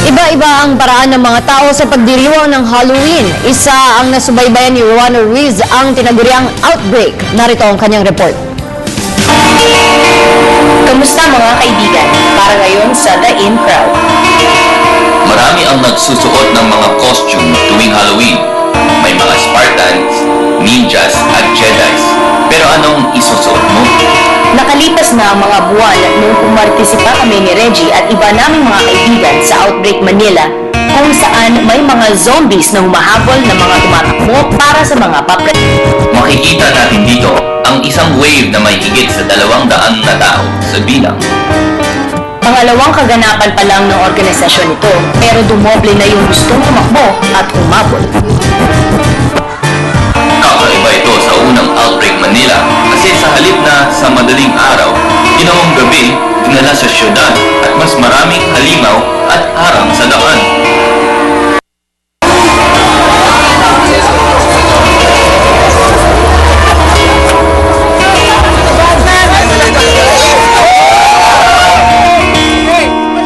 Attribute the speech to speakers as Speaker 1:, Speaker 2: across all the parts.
Speaker 1: Iba-iba ang paraan ng mga tao sa pagdiriwang ng Halloween. Isa ang nasubaybayan ni Rowano Ruiz ang tinaguriang outbreak. Narito ang kanyang report.
Speaker 2: Kamusta mga kaibigan? Para ngayon sa The In Crowd.
Speaker 3: Marami ang nagsusuot ng mga costume tuwing Halloween. May mga Spartans, ninjas at Jedis. Pero anong isusuot mo?
Speaker 2: Nakalipas na ang mga buwan nung pumartisipa kami ni Reggie at iba naming mga kaibigan sa Outbreak Manila kung saan may mga zombies na humahabol na mga tumatakbo para sa mga papre.
Speaker 3: Makikita natin dito ang isang wave na may higit sa 200 na tao sa bilang.
Speaker 2: Pangalawang kaganapan pa lang ng organisasyon ito pero dumoble na yung gustong tumakbo at humabol.
Speaker 3: Kakaiba ito sa unang Outbreak Manila kasi sa halip na sa madaling araw, ginawang gabi, dinala sa syudad at mas maraming halimaw at harang sa daan.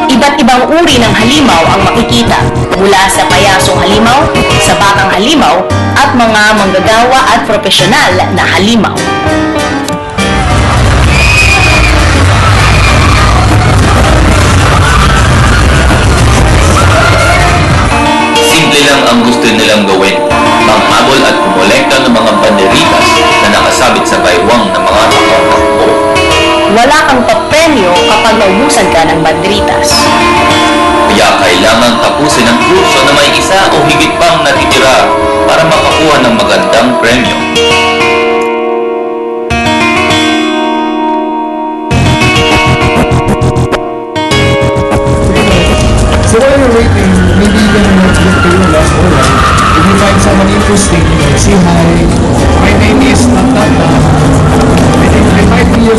Speaker 2: Iba't ibang uri ng halimaw ang makikita mula sa payasong halimaw, sa bakang halimaw, at mga manggagawa at profesional na halimaw.
Speaker 3: Simple lang ang gusto nilang gawin, manghabol at kumolekta ng mga banderitas na nakasabit sa baywang ng mga nakatakbo.
Speaker 2: Wala kang papremyo kapag naubusan ka ng banderitas.
Speaker 3: Kaya kailangan tapusin ang kurso na may isa o higit pang natitira para makakuha ng magandang premyo.
Speaker 4: So while you're waiting, maybe you can look to your left or right. If you find someone interesting, say hi. My name is Tatata. I might be your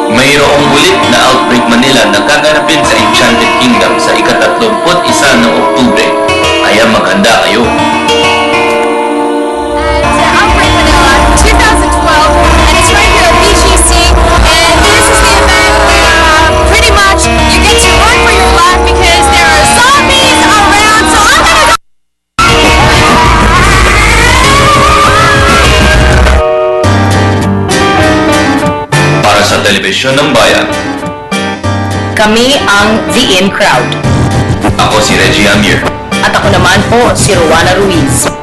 Speaker 3: Mayroong ulit na Outbreak Manila na gaganapin sa Enchanted Kingdom sa ika-31 ng Oktubre. Kaya maghanda kayo.
Speaker 5: It's Outbreak Manila 2012, and it's right here at BGC. And this is the event where pretty much you get to run for your life because there are zombies around. So I'm gonna go.
Speaker 3: Para sa Telebisyon ng Bayan,
Speaker 2: Kami ang The In Crowd.
Speaker 3: ako si Reggie Amir.
Speaker 2: At ako naman po si Rowano Ruiz.